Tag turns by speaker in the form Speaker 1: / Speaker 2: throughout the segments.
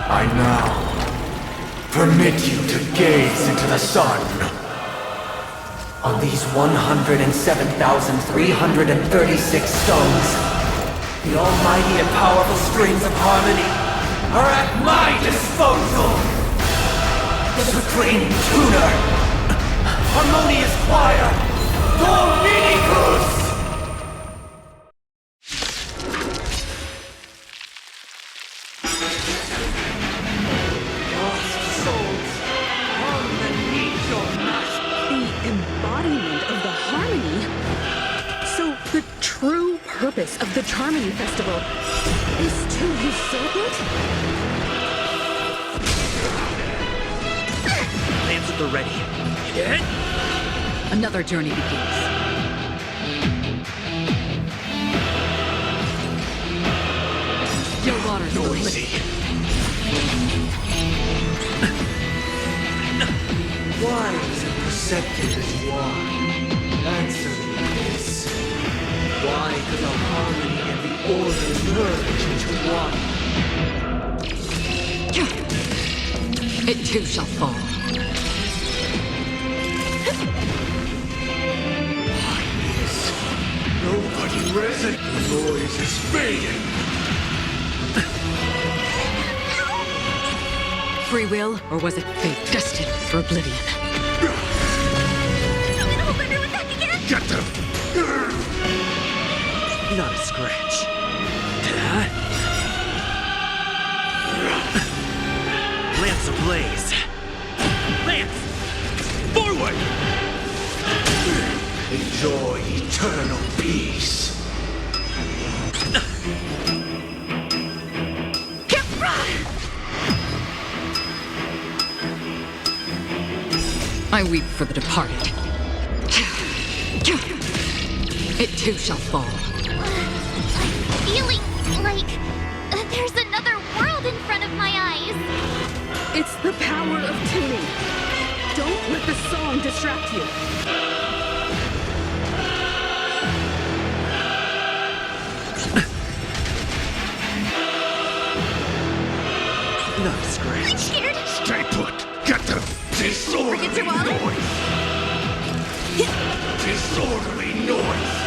Speaker 1: I now permit you to gaze into the sun. On these 107,336 stones, the almighty and powerful strings of harmony are at my disposal! Supreme Tuner! Harmonious Choir! Dominicus! Lost souls, come and meet your master!
Speaker 2: The embodiment of the harmony? So the true purpose of the Charmony Festival is to usurp it?
Speaker 3: Lands at the ready. Hit!
Speaker 4: Another journey begins. Your waters will
Speaker 1: Noisy. Wise and perceptive as you are, answer me this. Why could the harmony and the order merge into one?
Speaker 4: It too shall fall.
Speaker 1: Nobody resin. The noise is fading.
Speaker 4: Free will, or was it fate destined for oblivion?
Speaker 1: Get them!
Speaker 3: Not a scratch. Lance ablaze. Lance! Forward!
Speaker 1: Enjoy eternal peace.
Speaker 4: I weep for the departed. It too shall fall.
Speaker 5: I'm feeling like there's another world in front of my eyes.
Speaker 2: It's the power of tuning. Don't let the song distract you.
Speaker 3: Not a scratch.
Speaker 5: I'm scared.
Speaker 1: Stay put. Get them. Disorderly
Speaker 5: Bring it to Wally.
Speaker 1: noise. Disorderly noise.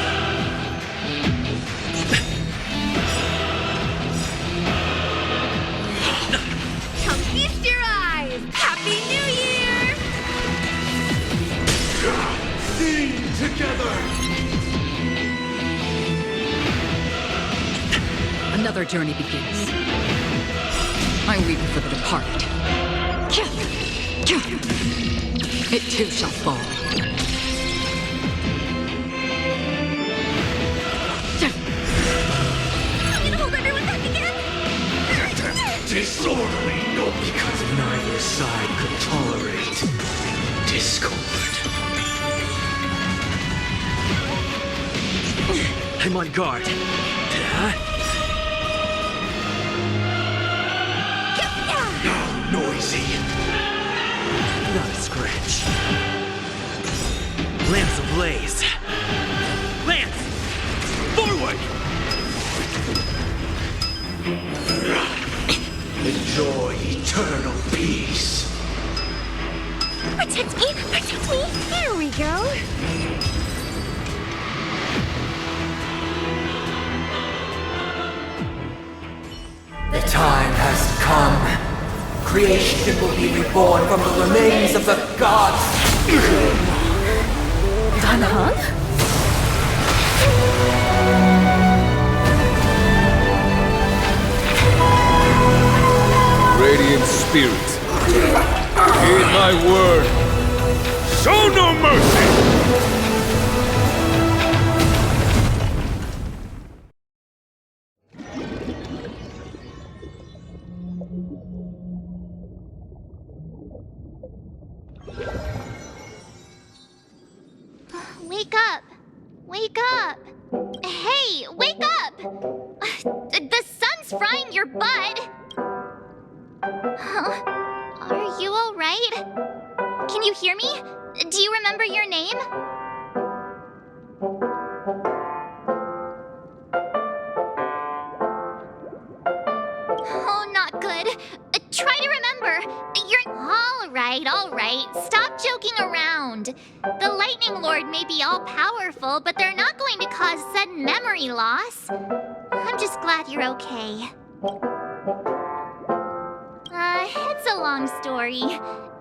Speaker 5: Come feast your eyes. Happy New Year!
Speaker 1: Sing together.
Speaker 4: Another journey begins. I weep for the departed. It too shall fall.
Speaker 5: I'm gonna hold everyone back again.
Speaker 1: Get them. Disorderly noise. Because neither side could tolerate discord.
Speaker 3: I'm on guard.
Speaker 1: Now noisy.
Speaker 3: Not a scratch. Lance ablaze. Lance! Forward!
Speaker 1: Enjoy eternal peace.
Speaker 5: Protect me! Protect me! There we go.
Speaker 1: The time has come. Creation will be reborn from the remains of the gods.
Speaker 2: Danhan?
Speaker 6: Radiant spirit, heed my word. Show no mercy!
Speaker 5: Wake up! Wake up! Hey, wake up! The sun's frying your butt! Are you alright? Can you hear me? Do you remember your name? try to remember. You're all right. Stop joking around. The Lightning Lord may be all powerful, but they're not going to cause sudden memory loss. I'm just glad you're okay. It's a long story.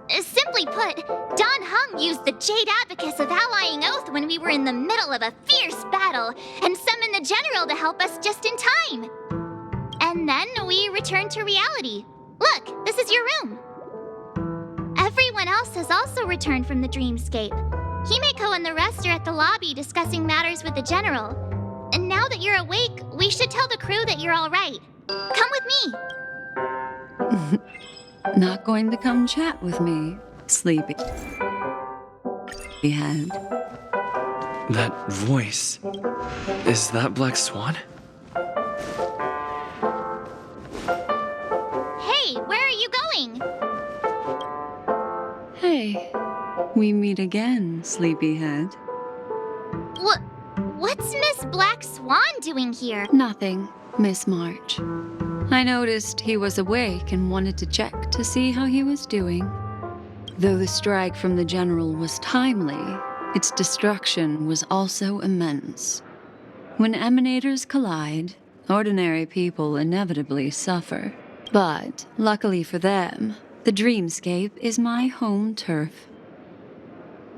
Speaker 5: Simply put, Don Hung used the Jade Abacus of Allying Oath when we were in the middle of a fierce battle and summoned the General to help us just in time. And then we returned to reality. Look, this is your room. Everyone else has also returned from the dreamscape. Himeko and the rest are at the lobby discussing matters with the General. And now that you're awake, we should tell the crew that you're all right. Come with me.
Speaker 4: Not going to come chat with me, sleepy head.
Speaker 3: That voice. Is that Black Swan?
Speaker 5: Hey, where are you going?
Speaker 4: Hey, we meet again, sleepyhead.
Speaker 5: What's Miss Black Swan doing here?
Speaker 4: Nothing, Miss March. I noticed he was awake and wanted to check to see how he was doing. Though the strike from the General was timely, its destruction was also immense. When emanators collide, ordinary people inevitably suffer. But, luckily for them, the dreamscape is my home turf.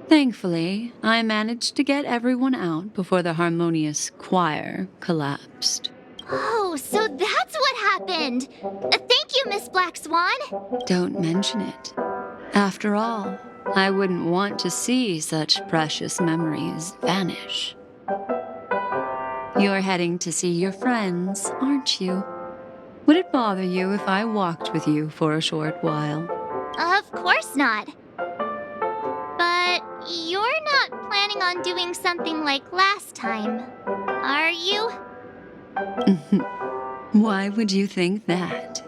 Speaker 4: Thankfully, I managed to get everyone out before the harmonious choir collapsed.
Speaker 5: Oh, so that's what happened. Thank you, Miss Black Swan.
Speaker 4: Don't mention it. After all, I wouldn't want to see such precious memories vanish. You're heading to see your friends, aren't you? Would it bother you if I walked with you for a short while?
Speaker 5: Of course not. But you're not planning on doing something like last time, are you?
Speaker 4: Why would you think that?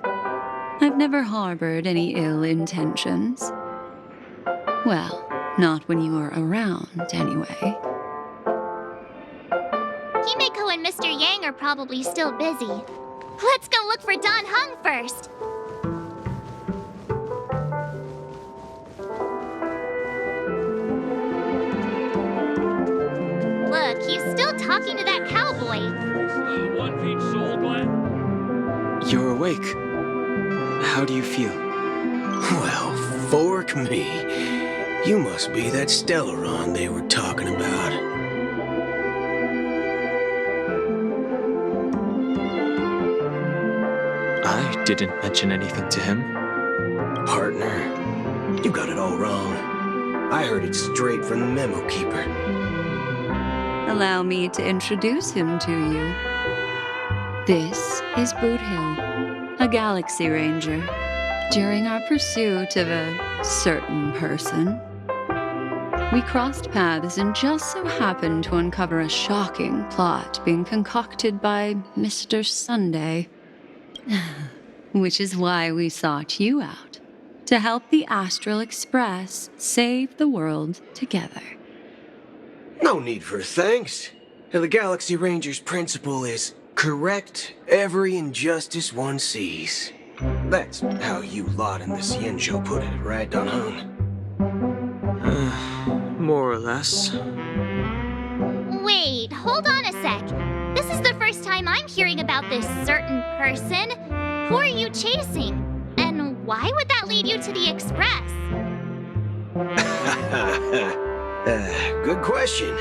Speaker 4: I've never harbored any ill intentions. Well, not when you were around, anyway.
Speaker 5: Himeko and Mr. Yang are probably still busy. Let's go look for Don Hung first. Look, he's still talking to that cowboy.
Speaker 6: One feet soul, Glenn?
Speaker 3: You're awake. How do you feel?
Speaker 7: Well, fork me. You must be that Stellaron they were talking about.
Speaker 3: I didn't mention anything to him.
Speaker 7: Partner, you got it all wrong. I heard it straight from the memo keeper.
Speaker 4: Allow me to introduce him to you. This is Boot Hill, a Galaxy Ranger. During our pursuit of a certain person, we crossed paths and just so happened to uncover a shocking plot being concocted by Mr. Sunday. Which is why we sought you out, to help the Astral Express save the world together.
Speaker 7: No need for thanks. The Galaxy Ranger's principle is correct every injustice one sees. That's how you lot in the Xianzhou put it, right, Don Hung?
Speaker 3: More or less.
Speaker 5: Wait, hold on a sec. This is the first time I'm hearing about this certain person. Who are you chasing? And why would that lead you to the Express?
Speaker 7: Good question.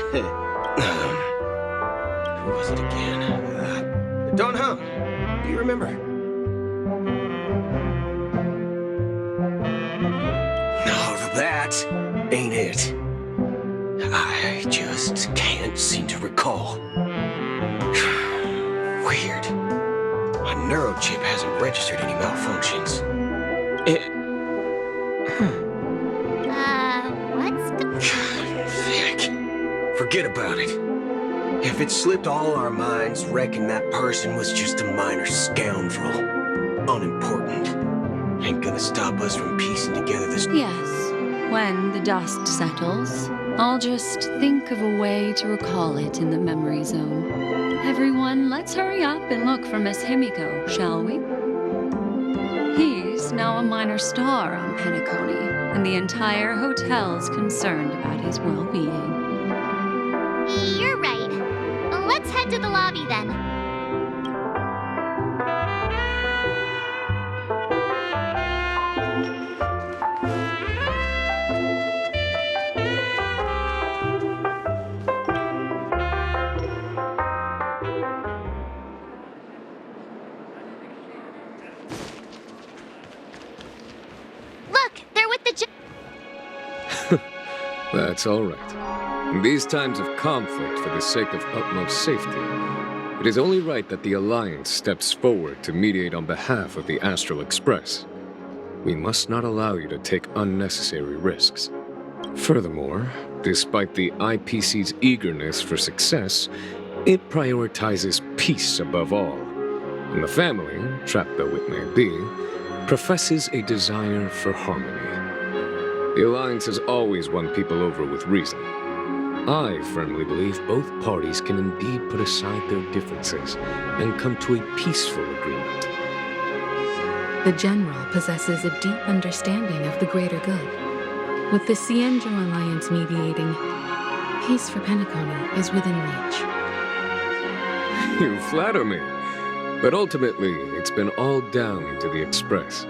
Speaker 7: Who was it again? Don Hung, do you remember? No, that ain't it. I just can't seem to recall. Weird. My neurochip hasn't registered any malfunctions.
Speaker 5: What's
Speaker 7: Vic, forget about it. If it slipped all our minds, reckon that person was just a minor scoundrel. Unimportant. Ain't gonna stop us from piecing together this...
Speaker 4: Yes, when the dust settles, I'll just think of a way to recall it in the memory zone. Everyone, let's hurry up and look for Miss Himiko, shall we? He's is now a minor star on Penacony, and the entire hotel's concerned about his well-being.
Speaker 5: You're right. Let's head to the lobby then. Look, they're with the
Speaker 8: That's all right. In these times of conflict, for the sake of utmost safety, it is only right that the Alliance steps forward to mediate on behalf of the Astral Express. We must not allow you to take unnecessary risks. Furthermore, despite the IPC's eagerness for success, it prioritizes peace above all. And the family, trapped though it may be, professes a desire for harmony. The Alliance has always won people over with reason. I firmly believe both parties can indeed put aside their differences and come to a peaceful agreement.
Speaker 2: The General possesses a deep understanding of the greater good. With the Cienjo Alliance mediating, peace for Penacony is within reach.
Speaker 8: You flatter me. But ultimately, it's been all down to the Express.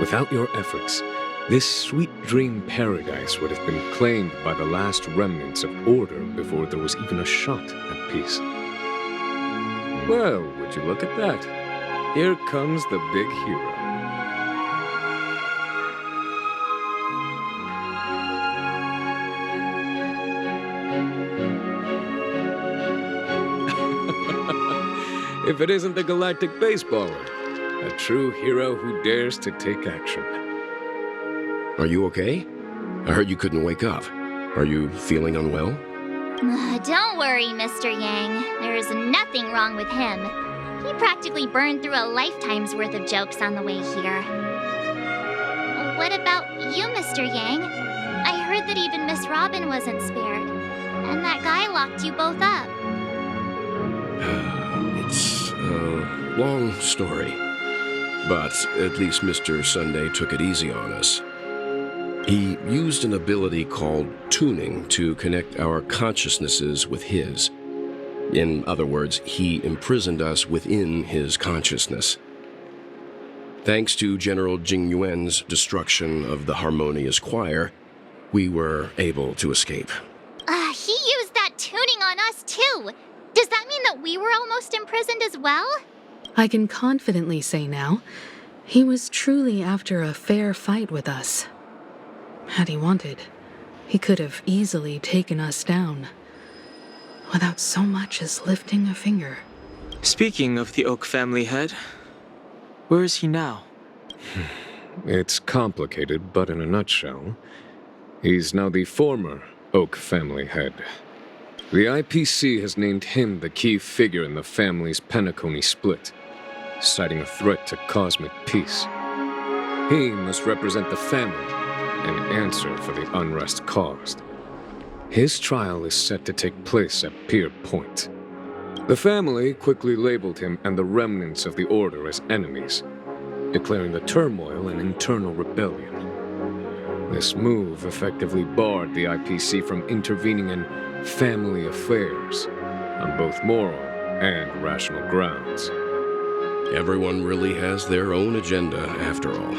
Speaker 8: Without your efforts, this sweet dream paradise would have been claimed by the last remnants of order before there was even a shot at peace. Well, would you look at that? Here comes the big hero. If it isn't the galactic baseballer, a true hero who dares to take action.
Speaker 9: Are you okay? I heard you couldn't wake up. Are you feeling unwell?
Speaker 5: Don't worry, Mr. Yang. There is nothing wrong with him. He practically burned through a lifetime's worth of jokes on the way here. What about you, Mr. Yang? I heard that even Miss Robin wasn't spared. And that guy locked you both up.
Speaker 9: It's a long story. But at least Mr. Sunday took it easy on us. He used an ability called tuning to connect our consciousnesses with his. In other words, he imprisoned us within his consciousness. Thanks to General Jing Yuan's destruction of the Harmonious Choir, we were able to escape.
Speaker 5: He used that tuning on us too. Does that mean that we were almost imprisoned as well?
Speaker 2: I can confidently say now, he was truly after a fair fight with us. Had he wanted, he could have easily taken us down, without so much as lifting a finger.
Speaker 3: Speaking of the Oak family head, where is he now?
Speaker 8: It's complicated, but in a nutshell, he's now the former Oak family head. The IPC has named him the key figure in the family's Penacony split, citing a threat to cosmic peace. He must represent the family and answer for the unrest caused. His trial is set to take place at Pier Point. The family quickly labeled him and the remnants of the Order as enemies, declaring the turmoil an internal rebellion. This move effectively barred the IPC from intervening in family affairs on both moral and rational grounds.
Speaker 9: Everyone really has their own agenda, after all.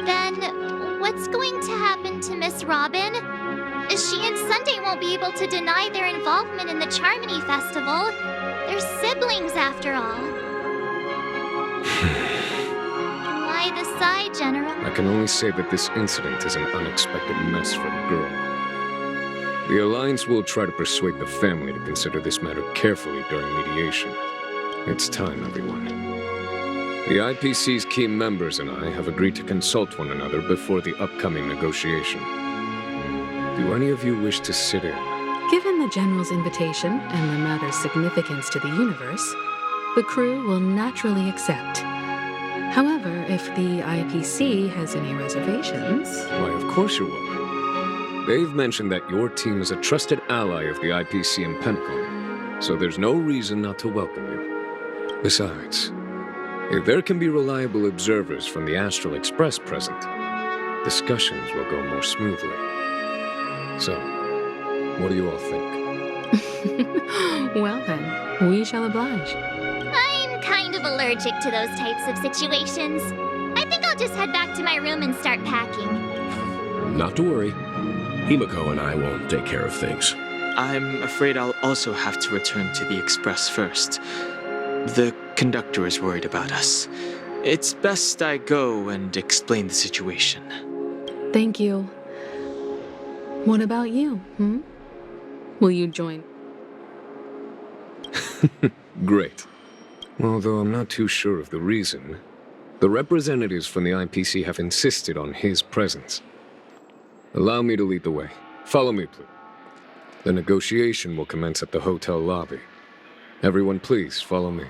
Speaker 5: Then, what's going to happen to Miss Robin? She and Sunday won't be able to deny their involvement in the Charmony Festival. They're siblings, after all. Why the sigh, General?
Speaker 8: I can only say that this incident is an unexpected mess for the girl. The Alliance will try to persuade the family to consider this matter carefully during mediation. It's time, everyone. The IPC's key members and I have agreed to consult one another before the upcoming negotiation. Do any of you wish to sit in?
Speaker 2: Given the General's invitation and the matter's significance to the universe, the crew will naturally accept. However, if the IPC has any reservations...
Speaker 8: Why, of course you will. They've mentioned that your team is a trusted ally of the IPC in Penacony, so there's no reason not to welcome you. Besides, If there can be reliable observers from the Astral Express present, discussions will go more smoothly. So, what do you all think?
Speaker 2: Well then, we shall oblige.
Speaker 5: I'm kind of allergic to those types of situations. I think I'll just head back to my room and start packing.
Speaker 9: Not to worry. Himiko and I will take care of things.
Speaker 3: I'm afraid I'll also have to return to the Express first. The conductor is worried about us. It's best I go and explain the situation.
Speaker 2: Thank you. What about you, Will you join?
Speaker 8: Great. Although I'm not too sure of the reason, the representatives from the IPC have insisted on his presence. Allow me to lead the way. Follow me, please. The negotiation will commence at the hotel lobby. Everyone, please follow me.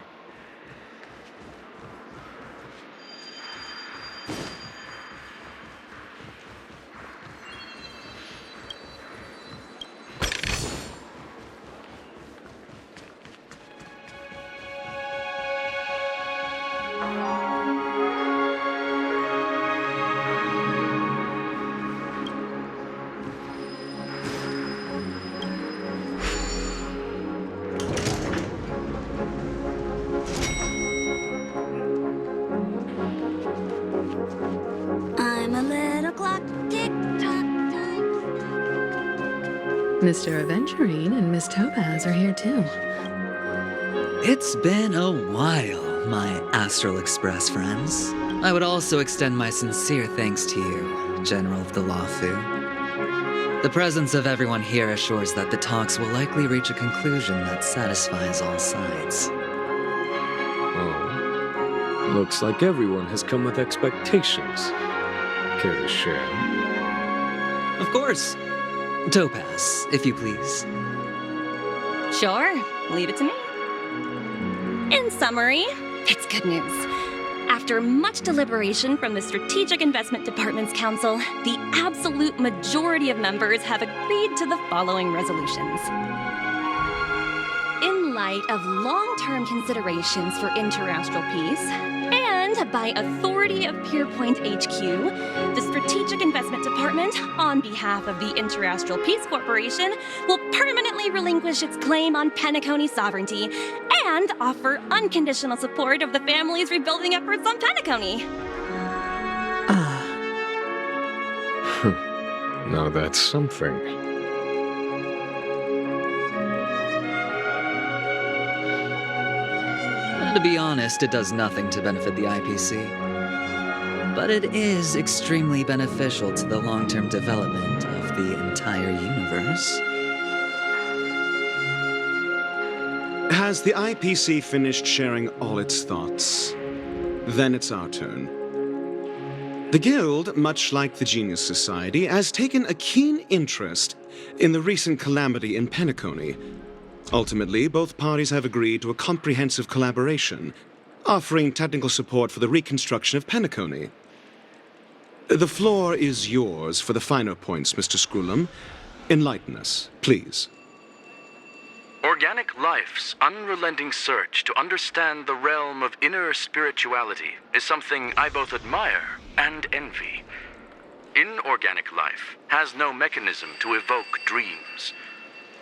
Speaker 10: I'm a little clock, tick-tock time.
Speaker 2: Mr. Aventurine and Miss Topaz are here too.
Speaker 11: It's been a while, my Astral Express friends. I would also extend my sincere thanks to you, General of the Lawfu. The presence of everyone here assures that the talks will likely reach a conclusion that satisfies all sides.
Speaker 8: Oh. Looks like everyone has come with expectations. Care to share?
Speaker 11: Of course. Topaz, if you please.
Speaker 10: Sure, leave it to me. In summary, it's good news. After much deliberation from the Strategic Investment Department's Council, the absolute majority of members have agreed to the following resolutions. In light of long-term considerations for interastral peace, and by authority of Pierpoint HQ, the Strategic Investment Department, on behalf of the Interastral Peace Corporation, will permanently relinquish its claim on Penacony sovereignty and offer unconditional support of the family's rebuilding efforts on Penacony.
Speaker 8: Now that's something.
Speaker 11: To be honest, it does nothing to benefit the IPC. But it is extremely beneficial to the long-term development of the entire universe.
Speaker 12: Has the IPC finished sharing all its thoughts? Then it's our turn. The Guild, much like the Genius Society, has taken a keen interest in the recent calamity in Penacony. Ultimately, both parties have agreed to a comprehensive collaboration, offering technical support for the reconstruction of Penacony. The floor is yours for the finer points, Mr. Screwlum. Enlighten us, please.
Speaker 13: Organic life's unrelenting search to understand the realm of inner spirituality is something I both admire and envy. Inorganic life has no mechanism to evoke dreams.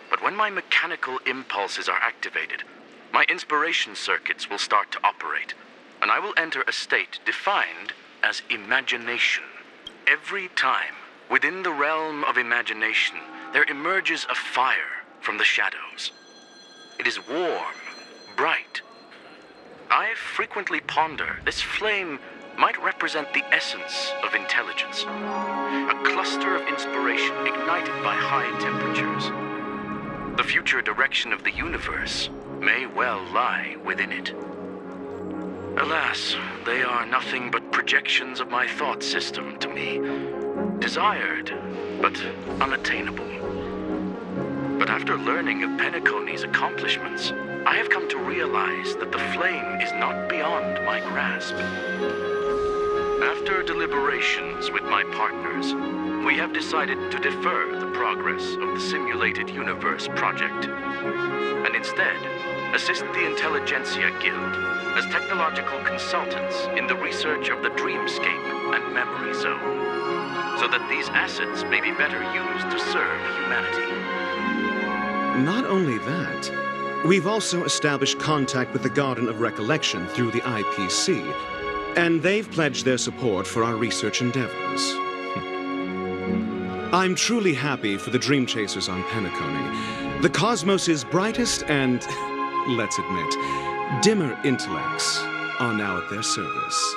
Speaker 13: But when my mechanical impulses are activated, my inspiration circuits will start to operate, and I will enter a state defined as imagination. Every time, within the realm of imagination, there emerges a fire from the shadows. It is warm, bright. I frequently ponder this flame might represent the essence of intelligence, a cluster of inspiration ignited by high temperatures. The future direction of the universe may well lie within it. Alas, they are nothing but projections of my thought system to me. Desired, but unattainable. But after learning of Penacony's accomplishments, I have come to realize that the flame is not beyond my grasp. After deliberations with my partners, we have decided to defer the progress of the Simulated Universe project and instead assist the Intelligentsia Guild as technological consultants in the research of the dreamscape and memory zone, so that these assets may be better used to serve humanity.
Speaker 12: Not only that, we've also established contact with the Garden of Recollection through the IPC, and they've pledged their support for our research endeavors. I'm truly happy for the Dream Chasers on Penacony. The cosmos' brightest and, let's admit, dimmer intellects are now at their service.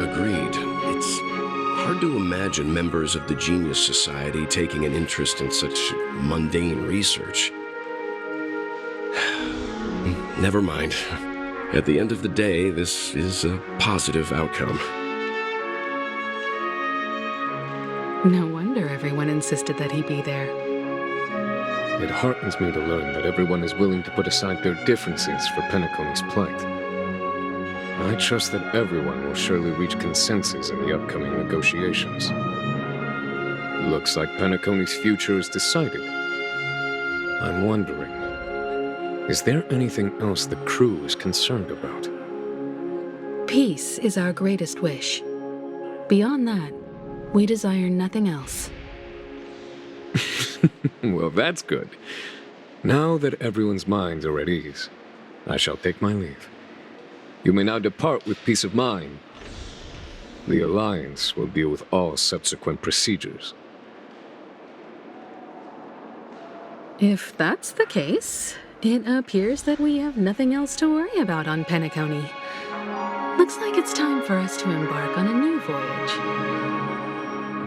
Speaker 9: Agreed. It's hard to imagine members of the Genius Society taking an interest in such mundane research. Never mind. At the end of the day, this is a positive outcome.
Speaker 2: No wonder everyone insisted that he be there.
Speaker 8: It heartens me to learn that everyone is willing to put aside their differences for Penacony's plight. I trust that everyone will surely reach consensus in the upcoming negotiations. Looks like Penacony's future is decided. I'm wondering, is there anything else the crew is concerned about?
Speaker 2: Peace is our greatest wish. Beyond that, we desire nothing else.
Speaker 8: Well, that's good. Now that everyone's minds are at ease, I shall take my leave. You may now depart with peace of mind. The Alliance will deal with all subsequent procedures.
Speaker 2: If that's the case, it appears that we have nothing else to worry about on Penacony. Looks like it's time for us to embark on a new voyage.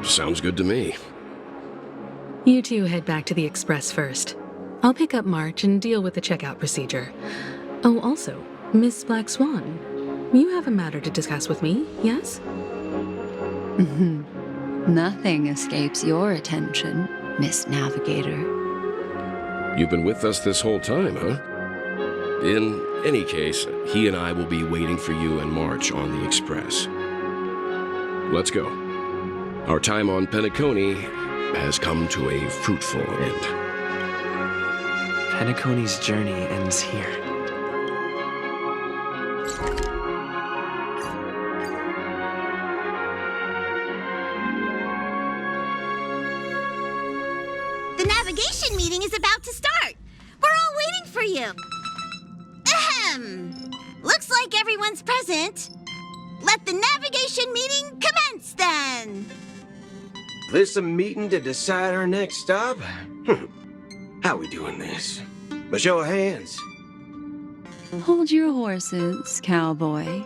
Speaker 9: Sounds good to me.
Speaker 2: You two head back to the Express first. I'll pick up March and deal with the checkout procedure. Oh, also, Miss Black Swan, you have a matter to discuss with me, yes?
Speaker 4: Nothing escapes your attention, Miss Navigator.
Speaker 9: You've been with us this whole time, huh? In any case, he and I will be waiting for you and March on the Express. Let's go. Our time on Penacony has come to a fruitful end.
Speaker 3: Penacony's journey ends here.
Speaker 14: The navigation meeting is about to start. We're all waiting for you. Ahem. Looks like everyone's present. Let the navigation meeting commence then.
Speaker 7: This a meeting to decide our next stop? How we doing this? A show of hands.
Speaker 4: Hold your horses, cowboy.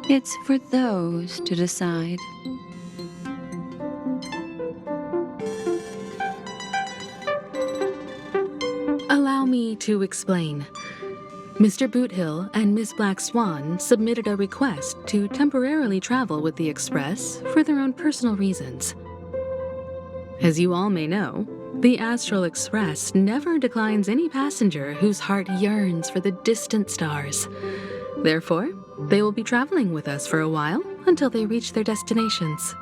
Speaker 4: It's for those to decide.
Speaker 2: Allow me to explain. Mr. Boothill and Miss Black Swan submitted a request to temporarily travel with the Express for their own personal reasons. As you all may know, the Astral Express never declines any passenger whose heart yearns for the distant stars. Therefore, they will be traveling with us for a while until they reach their destinations.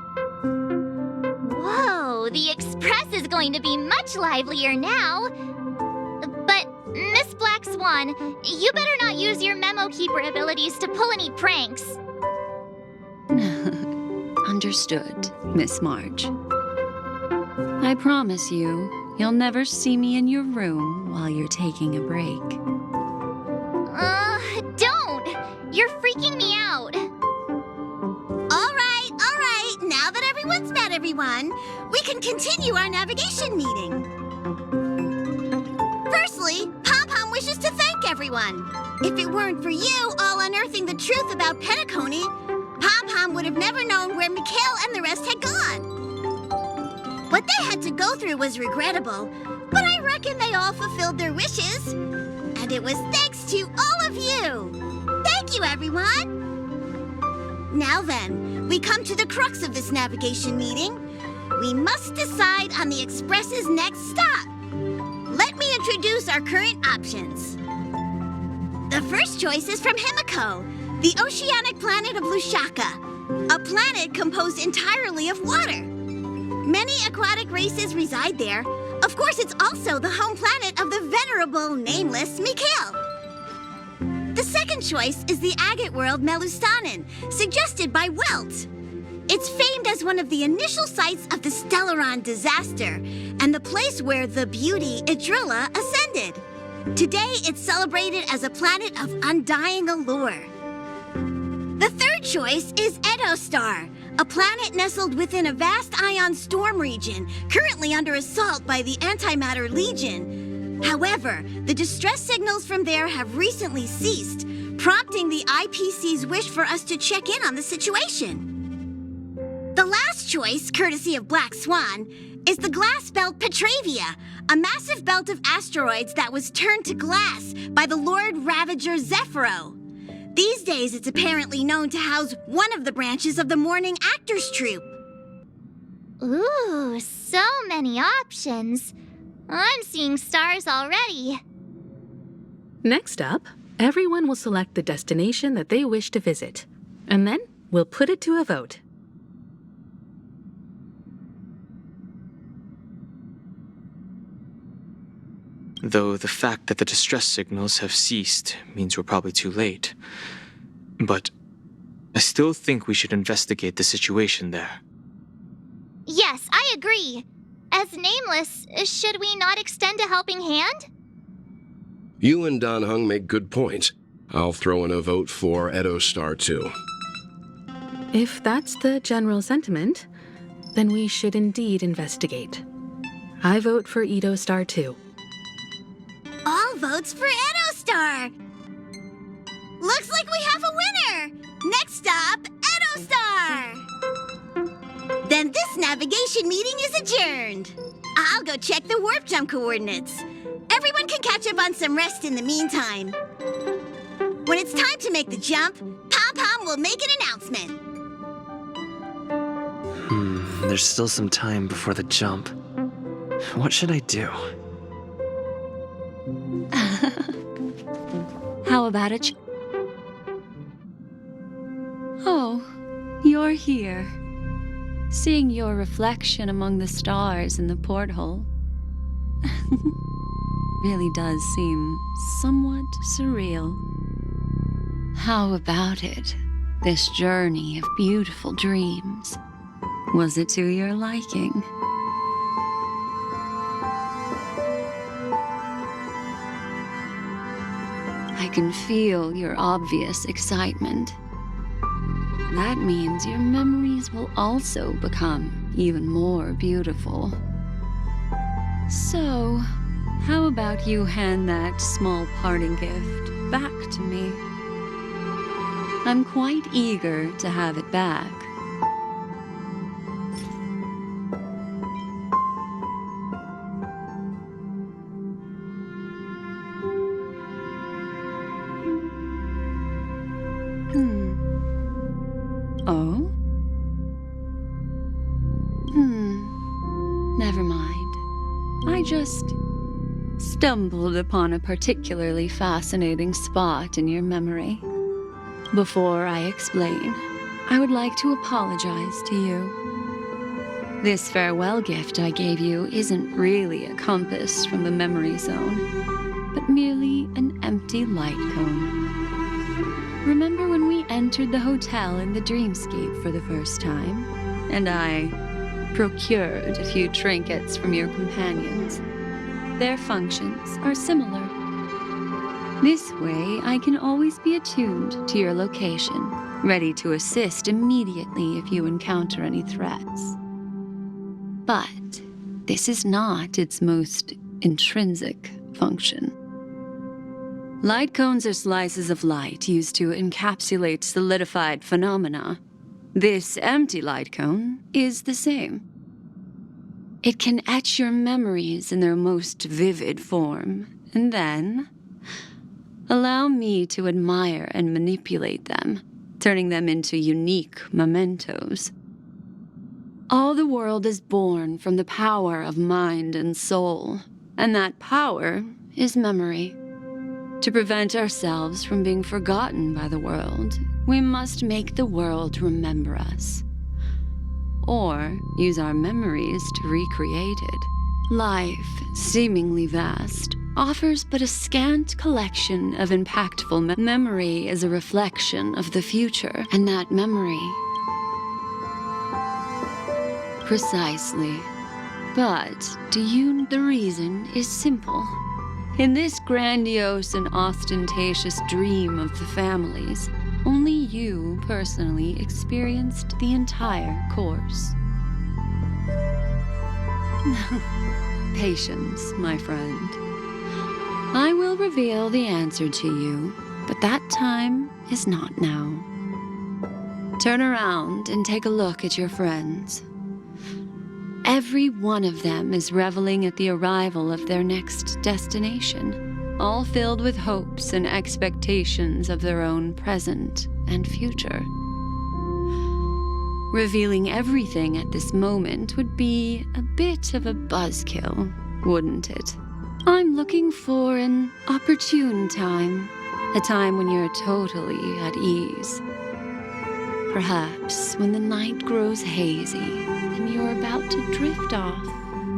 Speaker 5: Whoa, the Express is going to be much livelier now. But, Miss Black Swan, you better not use your Memo Keeper abilities to pull any pranks.
Speaker 4: Understood, Miss March. I promise you, you'll never see me in your room while you're taking a break.
Speaker 5: Don't! You're freaking me out.
Speaker 14: All right. Now that everyone's met everyone, we can continue our navigation meeting. Firstly, Pom-Pom wishes to thank everyone. If it weren't for you all unearthing the truth about Penacony, Pom-Pom would have never known where Mikhail and the rest had gone. What they had to go through was regrettable, but I reckon they all fulfilled their wishes. And it was thanks to all of you. Thank you, everyone. Now then, we come to the crux of this navigation meeting. We must decide on the Express's next stop. Let me introduce our current options. The first choice is from Himiko, the oceanic planet of Lushaka, a planet composed entirely of water. Many aquatic races reside there. Of course, it's also the home planet of the venerable, nameless Mikhail. The second choice is the agate world Melustanen, suggested by Welt. It's famed as one of the initial sites of the Stellaron disaster, and the place where the beauty Idrilla ascended. Today, it's celebrated as a planet of undying allure. The third choice is Edostar, a planet nestled within a vast ion storm region, currently under assault by the Antimatter Legion. However, the distress signals from there have recently ceased, prompting the IPC's wish for us to check in on the situation. The last choice, courtesy of Black Swan, is the glass belt Petravia, a massive belt of asteroids that was turned to glass by the Lord Ravager Zephyro. These days, it's apparently known to house one of the branches of the Morning Actors Troupe.
Speaker 5: Ooh, so many options. I'm seeing stars already.
Speaker 2: Next up, everyone will select the destination that they wish to visit, and then we'll put it to a vote.
Speaker 3: Though the fact that the distress signals have ceased means we're probably too late. But I still think we should investigate the situation there.
Speaker 5: Yes, I agree. As Nameless, should we not extend a helping hand?
Speaker 9: You and Don Hung make good points. I'll throw in a vote for Edostar too.
Speaker 2: If that's the general sentiment, then we should indeed investigate. I vote for Edostar too.
Speaker 14: All votes for Edostar! Looks like we have a winner! Next stop, Edostar! Then this navigation meeting is adjourned. I'll go check the warp jump coordinates. Everyone can catch up on some rest in the meantime. When it's time to make the jump, Pom-Pom will make an announcement.
Speaker 15: There's still some time before the jump. What should I do?
Speaker 4: How about it? Oh, you're here. Seeing your reflection among the stars in the porthole really does seem somewhat surreal. How about it? This journey of beautiful dreams. Was it to your liking? I can feel your obvious excitement. That means your memories will also become even more beautiful. So, how about you hand that small parting gift back to me? I'm quite eager to have it back. Oh? Never mind. I just stumbled upon a particularly fascinating spot in your memory. Before I explain, I would like to apologize to you. This farewell gift I gave you isn't really a compass from the memory zone, but merely an empty light cone. Remember when we entered the hotel in the dreamscape for the first time, and I procured a few trinkets from your companions? Their functions are similar. This way, I can always be attuned to your location, ready to assist immediately if you encounter any threats. But this is not its most intrinsic function. Light cones are slices of light used to encapsulate solidified phenomena. This empty light cone is the same. It can etch your memories in their most vivid form, and then allow me to admire and manipulate them, turning them into unique mementos. All the world is born from the power of mind and soul, and that power is memory. To prevent ourselves from being forgotten by the world, we must make the world remember us. or use our memories to recreate it. Life, seemingly vast, offers but a scant collection of impactful memory is a reflection of the future, and that memory. Precisely. But the reason is simple. In this grandiose and ostentatious dream of the families, only you personally experienced the entire course. Patience, my friend. I will reveal the answer to you, but that time is not now. Turn around and take a look at your friends. Every one of them is reveling at the arrival of their next destination, all filled with hopes and expectations of their own present and future. Revealing everything at this moment would be a bit of a buzzkill, wouldn't it? I'm looking for an opportune time, a time when you're totally at ease. Perhaps when the night grows hazy and you're about to drift off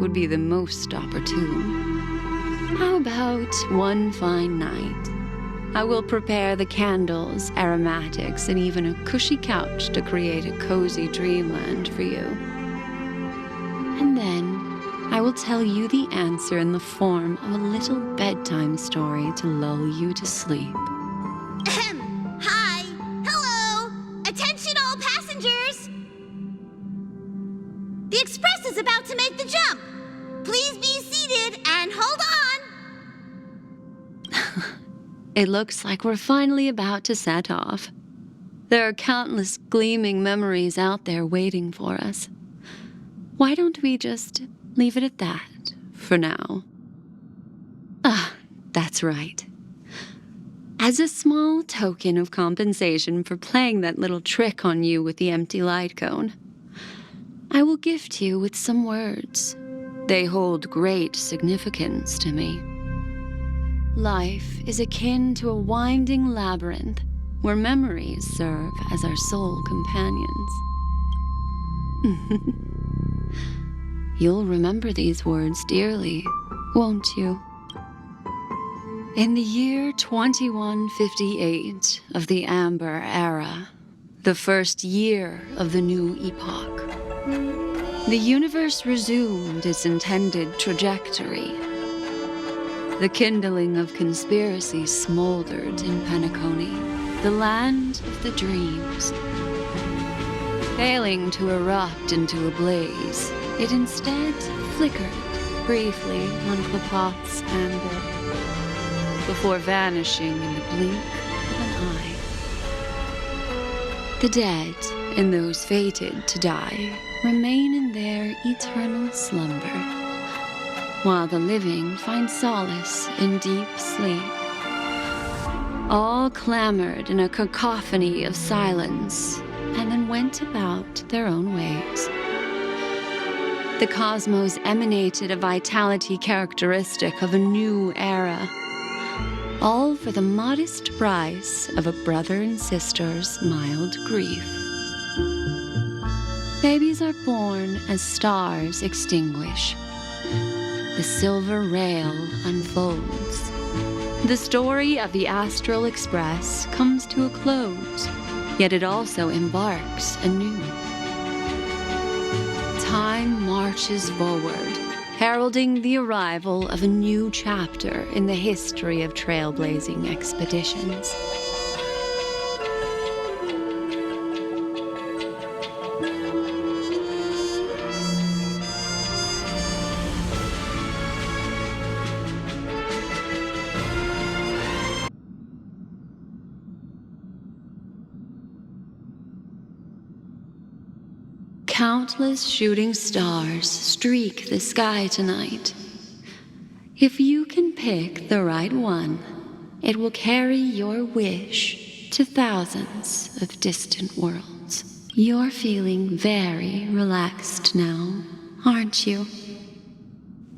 Speaker 4: would be the most opportune. How about one fine night? I will prepare the candles, aromatics, and even a cushy couch to create a cozy dreamland for you. And then I will tell you the answer in the form of a little bedtime story to lull you to sleep.
Speaker 14: Hi! Hello! Attention all passengers! The express is about to make the jump. Please be seated and hold on!
Speaker 4: It looks like we're finally about to set off. There are countless gleaming memories out there waiting for us. Why don't we just leave it at that for now? That's right. As a small token of compensation for playing that little trick on you with the empty light cone, I will gift you with some words. They hold great significance to me. Life is akin to a winding labyrinth where memories serve as our sole companions. You'll remember these words dearly, won't you? In the year 2158 of the Amber Era, the first year of the new epoch, the universe resumed its intended trajectory. The kindling of conspiracy smoldered in Penacony, the land of the dreams. Failing to erupt into a blaze, it instead flickered briefly on Clepot's amber, before vanishing in the blink of an eye. The dead and those fated to die remain in their eternal slumber, while the living find solace in deep sleep. All clamored in a cacophony of silence, and then went about their own ways. The cosmos emanated a vitality characteristic of a new era, all for the modest price of a brother and sister's mild grief. Babies are born as stars extinguish. The silver rail unfolds. The story of the Astral Express comes to a close, yet it also embarks anew. Time marches forward, heralding the arrival of a new chapter in the history of trailblazing expeditions. Countless shooting stars streak the sky tonight. If you can pick the right one, it will carry your wish to thousands of distant worlds. You're feeling very relaxed now, aren't you?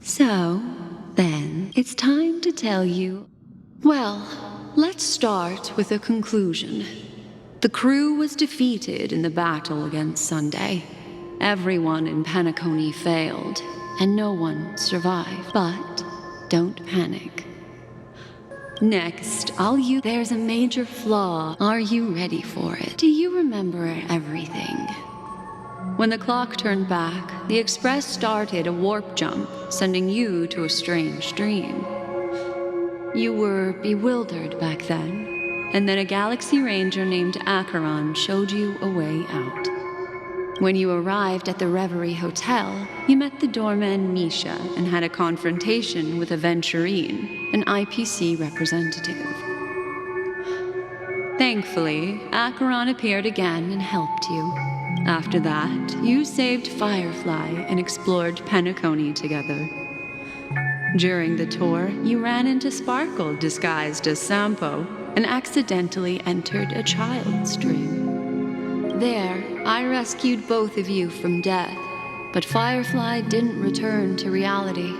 Speaker 4: So, then, it's time to tell you. Well, let's start with a conclusion. The crew was defeated in the battle against Sunday. Everyone in Penacony failed, and no one survived. But don't panic. Next, there's a major flaw. Are you ready for it? Do you remember everything? When the clock turned back, the Express started a warp jump, sending you to a strange dream. You were bewildered back then, and then a Galaxy Ranger named Acheron showed you a way out. When you arrived at the Reverie Hotel, you met the doorman Misha and had a confrontation with a Venturine, an IPC representative. Thankfully, Acheron appeared again and helped you. After that, you saved Firefly and explored Penacony together. During the tour, you ran into Sparkle disguised as Sampo and accidentally entered a child's dream. There, I rescued both of you from death, but Firefly didn't return to reality.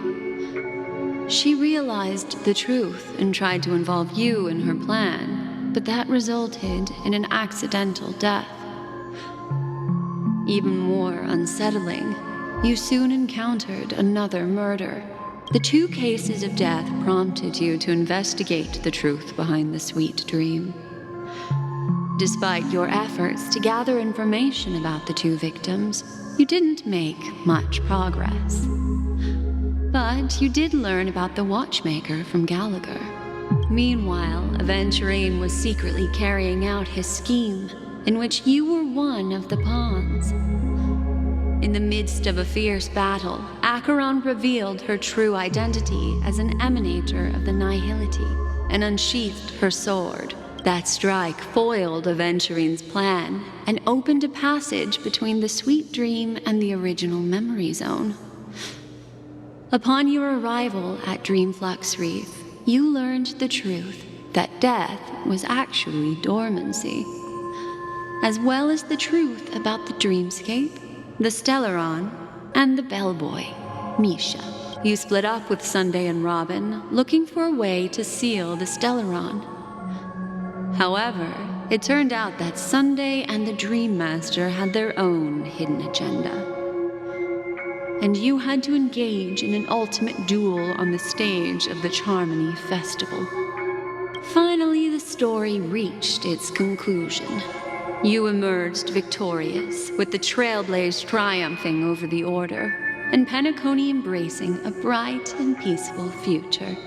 Speaker 4: She realized the truth and tried to involve you in her plan, but that resulted in an accidental death. Even more unsettling, you soon encountered another murder. The 2 cases of death prompted you to investigate the truth behind the sweet dream. Despite your efforts to gather information about the 2 victims, you didn't make much progress. But you did learn about the watchmaker from Gallagher. Meanwhile, Venturine was secretly carrying out his scheme, in which you were one of the pawns. In the midst of a fierce battle, Acheron revealed her true identity as an emanator of the Nihility and unsheathed her sword. That strike foiled Venturine's plan and opened a passage between the sweet dream and the original memory zone. Upon your arrival at Dreamflux Reef, you learned the truth that death was actually dormancy, as well as the truth about the dreamscape, the Stellaron, and the bellboy, Misha. You split up with Sunday and Robin, looking for a way to seal the Stellaron. However, it turned out that Sunday and the Dream Master had their own hidden agenda, and you had to engage in an ultimate duel on the stage of the Charmony Festival. Finally, the story reached its conclusion. You emerged victorious, with the Trailblaze triumphing over the Order, and Penacony embracing a bright and peaceful future.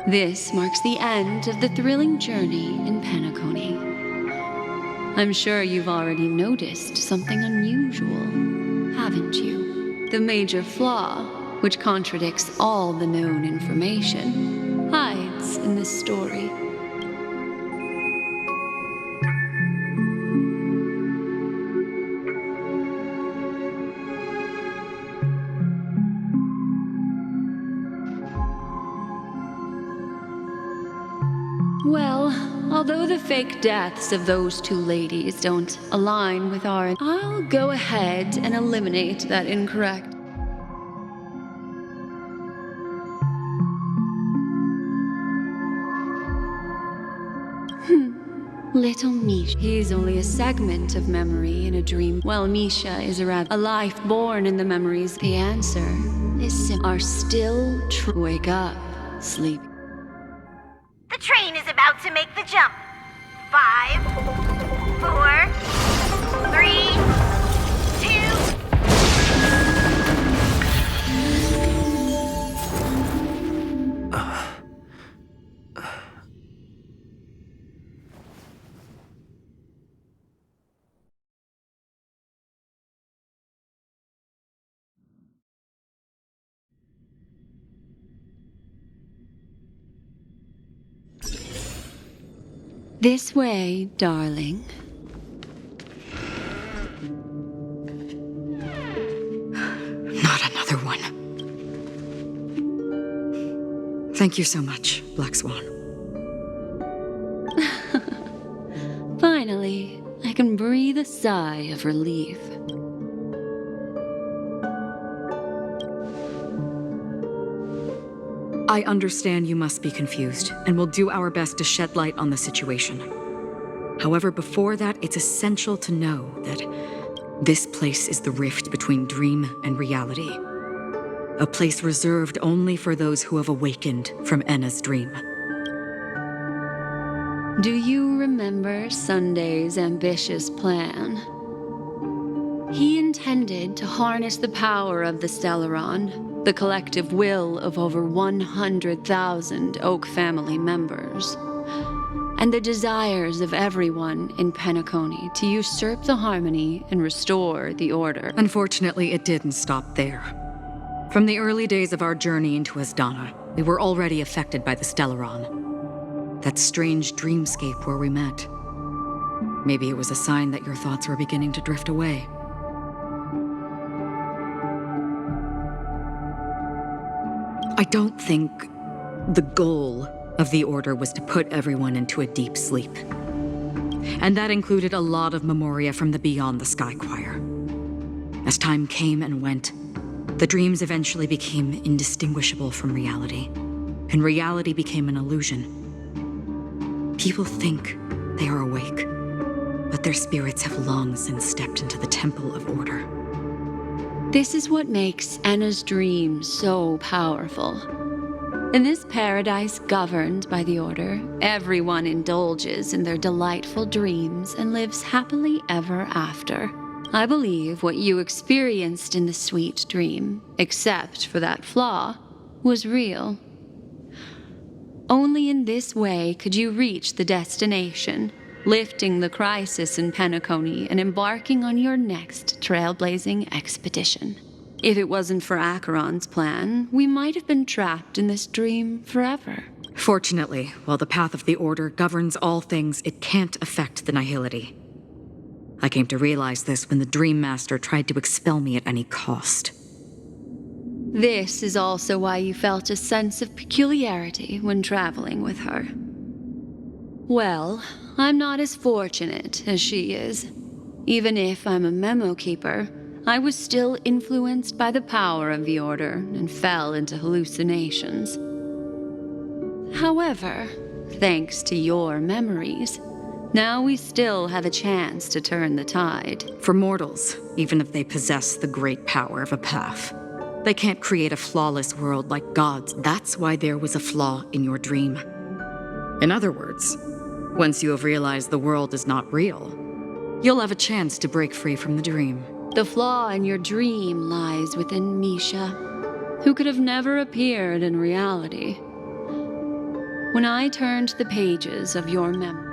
Speaker 4: This marks the end of the thrilling journey in Penacony. I'm sure you've already noticed something unusual, haven't you? The major flaw, which contradicts all the known information, hides in this story. Well, although the fake deaths of those 2 ladies don't align with I'll go ahead and eliminate that incorrect. Little Misha. He's only a segment of memory in a dream, while Misha is a life born in the memories. The answer is are still true. Wake up, sleep.
Speaker 16: The train is about to make the jump. 5, 4, 3, 2.
Speaker 4: This way, darling.
Speaker 17: Not another one. Thank you so much, Black Swan.
Speaker 4: Finally, I can breathe a sigh of relief.
Speaker 17: I understand you must be confused, and will do our best to shed light on the situation. However, before that, it's essential to know that This place is the rift between dream and reality. A place reserved only for those who have awakened from Enna's dream.
Speaker 4: Do you remember Sunday's ambitious plan? He intended to harness the power of the Stellaron, the collective will of over 100,000 Oak family members, and the desires of everyone in Penacony to usurp the harmony and restore the order.
Speaker 17: Unfortunately, it didn't stop there. From the early days of our journey into Asdana, we were already affected by the Stellaron. That strange dreamscape where we met. Maybe it was a sign that your thoughts were beginning to drift away. I don't think the goal of the Order was to put everyone into a deep sleep. And that included a lot of memoria from the Beyond the Sky Choir. As time came and went, the dreams eventually became indistinguishable from reality, and reality became an illusion. People think they are awake, but their spirits have long since stepped into the Temple of Order.
Speaker 4: This is what makes Enna's dream so powerful. In this paradise governed by the Order, everyone indulges in their delightful dreams and lives happily ever after. I believe what you experienced in the sweet dream, except for that flaw, was real. Only in this way could you reach the destination, lifting the crisis in Penacony and embarking on your next trailblazing expedition. If it wasn't for Acheron's plan, we might have been trapped in this dream forever.
Speaker 17: Fortunately, while the path of the Order governs all things, it can't affect the Nihility. I came to realize this when the Dream Master tried to expel me at any cost.
Speaker 4: This is also why you felt a sense of peculiarity when traveling with her. Well, I'm not as fortunate as she is. Even if I'm a memo keeper, I was still influenced by the power of the Order and fell into hallucinations. However, thanks to your memories, now we still have a chance to turn the tide.
Speaker 17: For mortals, even if they possess the great power of a path, they can't create a flawless world like gods. That's why there was a flaw in your dream. In other words, once you have realized the world is not real, you'll have a chance to break free from the dream.
Speaker 4: The flaw in your dream lies within Misha, who could have never appeared in reality. When I turned the pages of your memory,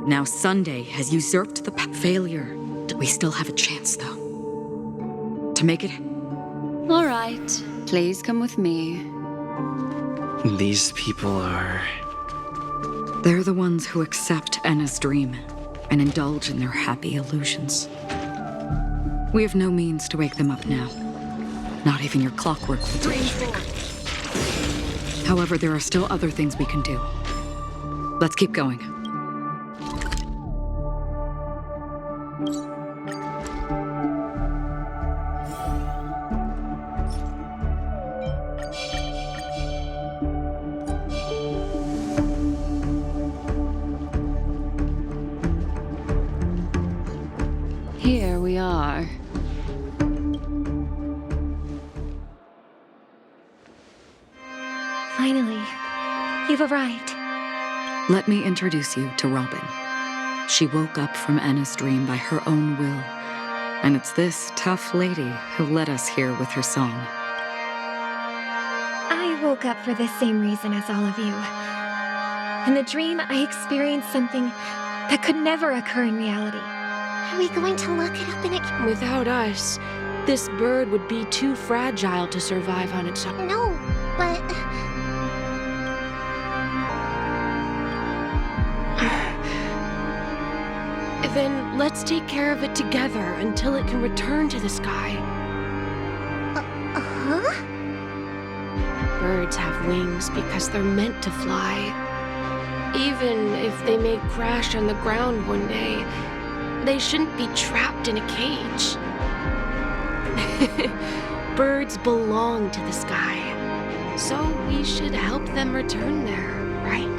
Speaker 17: now Sunday has usurped the failure. We still have a chance, though. To make it...
Speaker 4: All right, please come with me.
Speaker 15: These people are...
Speaker 17: They're the ones who accept Enna's dream and indulge in their happy illusions. We have no means to wake them up now. Not even your clockwork will do the trick. However, there are still other things we can do. Let's keep going.
Speaker 4: Here we are.
Speaker 18: Finally, you've arrived.
Speaker 17: Let me introduce you to Robin. She woke up from Enna's dream by her own will, and it's this tough lady who led us here with her song.
Speaker 18: I woke up for the same reason as all of you. In the dream, I experienced something that could never occur in reality.
Speaker 14: Are we going to look it up in a...
Speaker 19: Without us, this bird would be too fragile to survive on its own.
Speaker 14: No, but...
Speaker 19: Then let's take care of it together until it can return to the sky.
Speaker 14: Huh?
Speaker 19: Birds have wings because they're meant to fly. Even if they may crash on the ground one day, they shouldn't be trapped in a cage. Birds belong to the sky, so we should help them return there, right?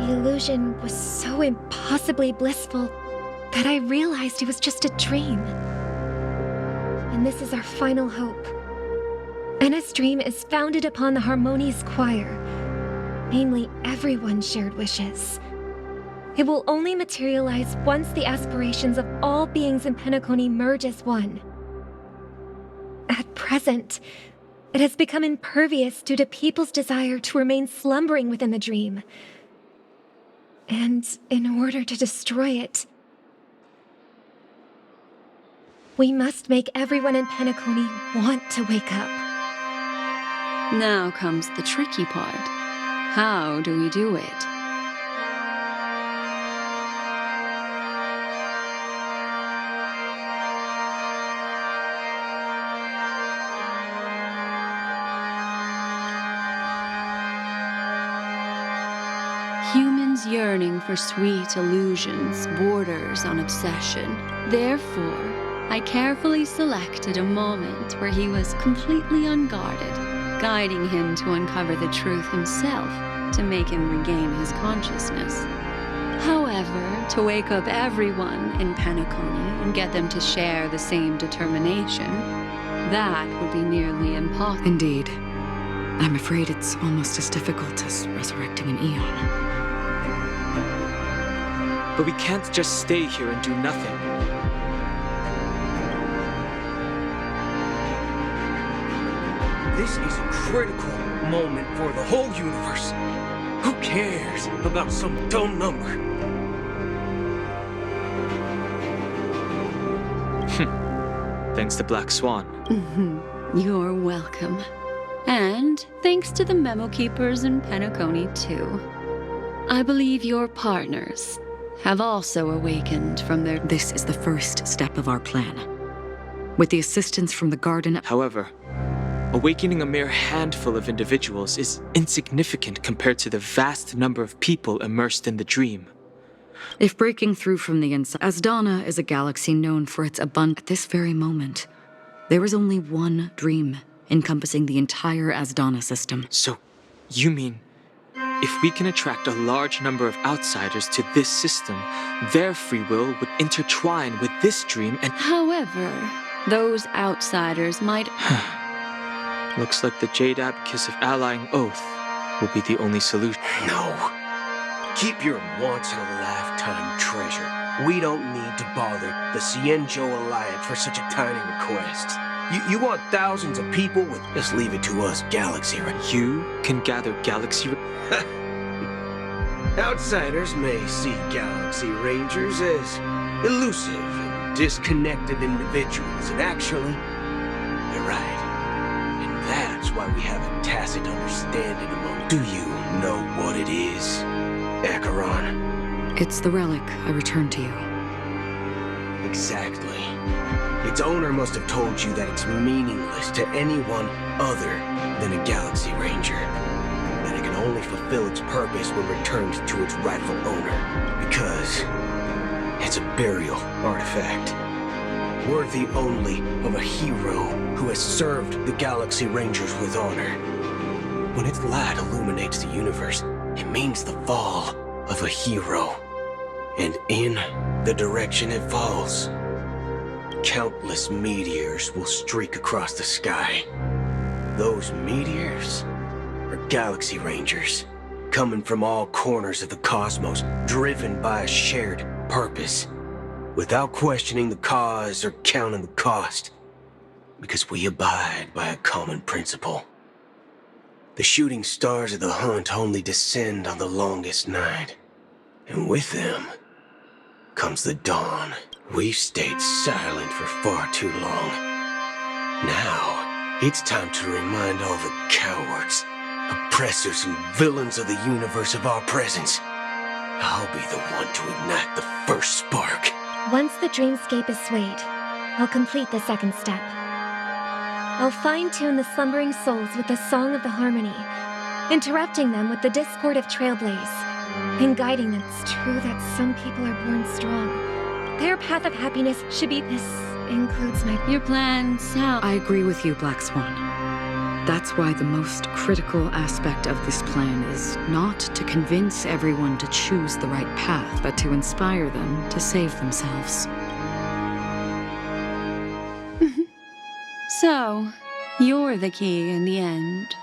Speaker 18: The illusion was so impossibly blissful that I realized it was just a dream. And this is our final hope. Enna's dream is founded upon the Harmonious Choir, namely everyone's shared wishes. It will only materialize once the aspirations of all beings in Penacony merge as one. At present, it has become impervious due to people's desire to remain slumbering within the dream. And in order to destroy it, we must make everyone in Penacony want to wake up.
Speaker 4: Now comes the tricky part. How do we do it? Humans yearning for sweet illusions borders on obsession. Therefore, I carefully selected a moment where he was completely unguarded, guiding him to uncover the truth himself to make him regain his consciousness. However, to wake up everyone in Penacony and get them to share the same determination, that would be nearly impossible.
Speaker 17: Indeed. I'm afraid it's almost as difficult as resurrecting an eon.
Speaker 3: But we can't just stay here and do nothing.
Speaker 7: This is a critical moment for the whole universe. Who cares about some dumb number?
Speaker 3: Thanks to Black Swan.
Speaker 4: You're welcome. And thanks to the Memo Keepers in Penacony, too. I believe your partners have also awakened from their...
Speaker 17: This is the first step of our plan. With the assistance from the Garden...
Speaker 3: However, awakening a mere handful of individuals is insignificant compared to the vast number of people immersed in the dream.
Speaker 17: If breaking through from the inside... Asdana is a galaxy known for its abundance. At this very moment, there is only one dream encompassing the entire Asdana system.
Speaker 3: So, you mean, if we can attract a large number of outsiders to this system, their free will would intertwine with this dream and...
Speaker 4: However, those outsiders might...
Speaker 3: Looks like the Jade Abacus of Allying Oath will be the only solution.
Speaker 7: No. Keep your once-in-a-lifetime treasure. We don't need to bother the Cienjo Alliance for such a tiny request. You want thousands of people with... Just leave it to us, Galaxy Rangers.
Speaker 3: You can gather Galaxy...
Speaker 7: Outsiders may see Galaxy Rangers as elusive and disconnected individuals, and actually, they're right. And that's why we have a tacit understanding among... Do you know what it is, Acheron?
Speaker 17: It's the relic I returned to you.
Speaker 7: Exactly. Its owner must have told you that it's meaningless to anyone other than a Galaxy Ranger. That it can only fulfill its purpose when returned to its rightful owner. Because it's a burial artifact. Worthy only of a hero who has served the Galaxy Rangers with honor. When its light illuminates the universe, it means the fall of a hero. And in the direction it falls, countless meteors will streak across the sky. Those meteors are Galaxy Rangers, coming from all corners of the cosmos, driven by a shared purpose, without questioning the cause or counting the cost, because we abide by a common principle. The shooting stars of the hunt only descend on the longest night, and with them comes the dawn. We've stayed silent for far too long. Now, it's time to remind all the cowards, oppressors, and villains of the universe of our presence. I'll be the one to ignite the first spark.
Speaker 18: Once the dreamscape is swayed, I'll complete the second step. I'll fine-tune the slumbering souls with the Song of the Harmony, interrupting them with the discord of Trailblaze, and guiding them. It's true that some people are born strong. Their path of happiness should be... This includes my...
Speaker 4: Your plan sounds...
Speaker 17: I agree with you, Black Swan. That's why the most critical aspect of this plan is not to convince everyone to choose the right path, but to inspire them to save themselves.
Speaker 4: So, you're the key in the end.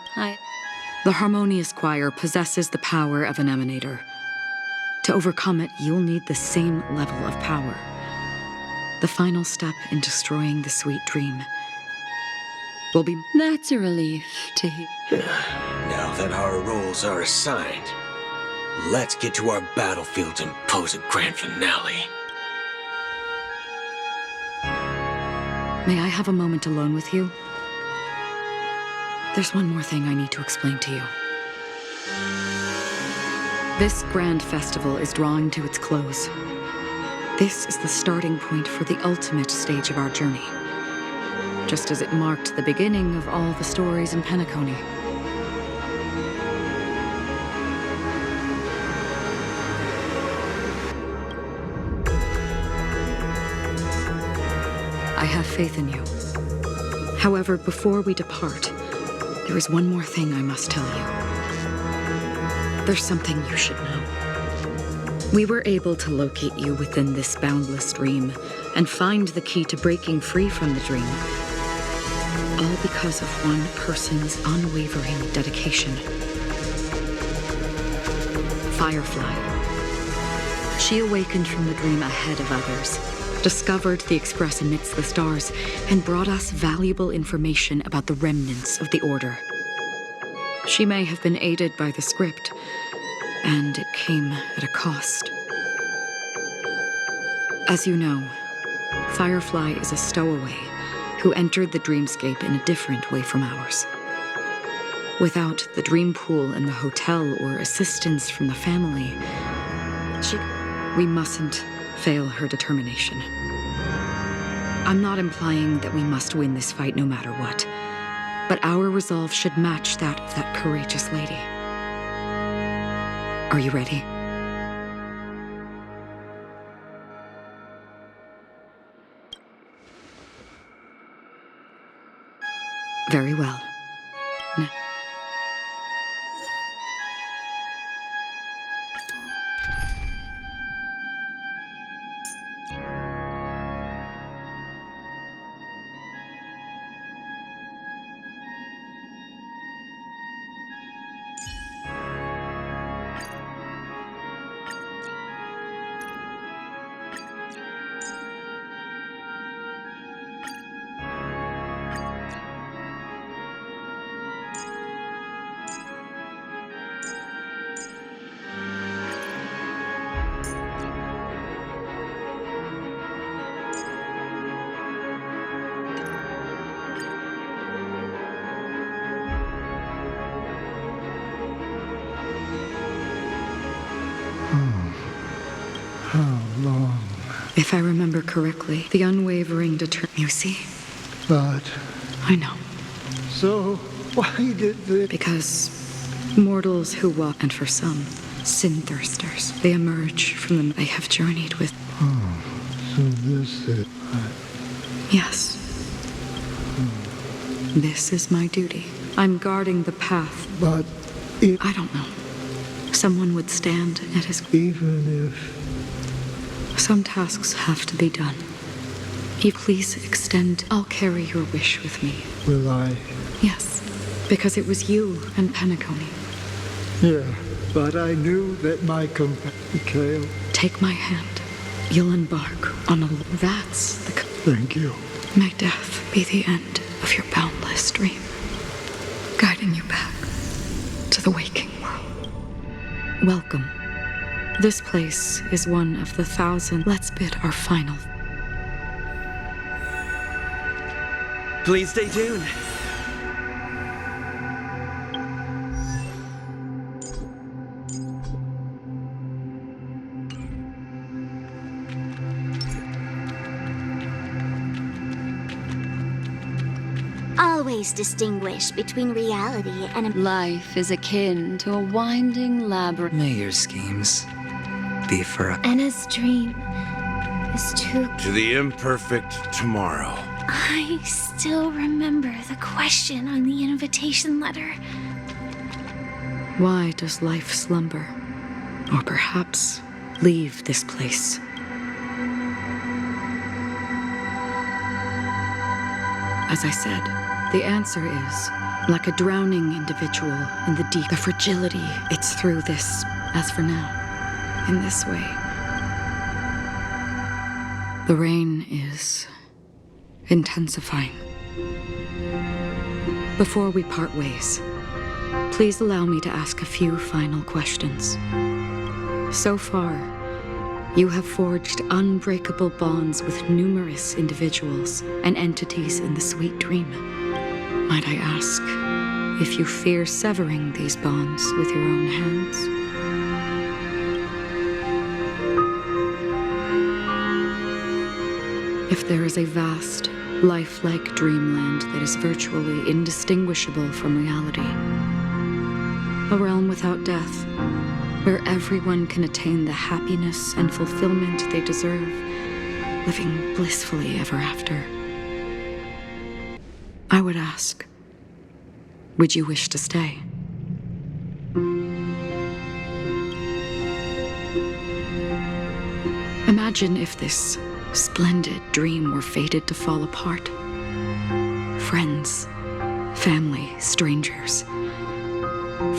Speaker 17: The Harmonious Choir possesses the power of an emanator. To overcome it, you'll need the same level of power. The final step in destroying the sweet dream will be...
Speaker 4: That's a relief to hear.
Speaker 7: Now that our roles are assigned, let's get to our battlefields and pose a grand finale.
Speaker 17: May I have a moment alone with you? There's one more thing I need to explain to you. This grand festival is drawing to its close. This is the starting point for the ultimate stage of our journey, just as it marked the beginning of all the stories in Penacony. I have faith in you. However, before we depart, there is one more thing I must tell you. There's something you should know. We were able to locate you within this boundless dream and find the key to breaking free from the dream. All because of one person's unwavering dedication. Firefly. She awakened from the dream ahead of others, discovered the Express amidst the stars, and brought us valuable information about the remnants of the Order. She may have been aided by the script, and it came at a cost. As you know, Firefly is a stowaway who entered the dreamscape in a different way from ours. Without the dream pool in the hotel or assistance from the family, we mustn't fail her determination. I'm not implying that we must win this fight no matter what, but our resolve should match that of that courageous lady. Are you ready? Very well.
Speaker 20: How long?
Speaker 17: If I remember correctly, the unwavering you see?
Speaker 20: But...
Speaker 17: I know.
Speaker 20: So, why did they...
Speaker 17: Because mortals who walk, and for some, sin-thirsters, they emerge from them they have journeyed with.
Speaker 20: Oh, so this is...
Speaker 17: Yes. This is my duty. I'm guarding the path.
Speaker 20: But
Speaker 17: I don't know. Someone would stand at his...
Speaker 20: Even if...
Speaker 17: Some tasks have to be done. You please extend. I'll carry your wish with me.
Speaker 20: Will I?
Speaker 17: Yes, because it was you and Penacony.
Speaker 20: Yeah, but I knew that my companion...
Speaker 17: Take my hand. You'll embark on a... That's the...
Speaker 20: Thank you.
Speaker 17: May death be the end of your boundless dream, guiding you back to the waking world. Welcome. This place is one of the 1,000. Let's bid our final.
Speaker 15: Please stay tuned.
Speaker 5: Always distinguish between reality and...
Speaker 4: Life is akin to a winding labyrinth.
Speaker 11: May your schemes be for...
Speaker 18: Anna's dream is too...
Speaker 21: To the imperfect tomorrow.
Speaker 18: I still remember the question on the invitation letter.
Speaker 17: Why does life slumber? Or perhaps leave this place? As I said, the answer is, like a drowning individual in the deep, the fragility, it's through this, as for now, in this way. The rain is intensifying. Before we part ways, please allow me to ask a few final questions. So far, you have forged unbreakable bonds with numerous individuals and entities in the sweet dream. Might I ask if you fear severing these bonds with your own hands? If there is a vast, lifelike dreamland that is virtually indistinguishable from reality, a realm without death, where everyone can attain the happiness and fulfillment they deserve, living blissfully ever after, I would ask, would you wish to stay? Imagine if this splendid dream were fated to fall apart. Friends, family, strangers,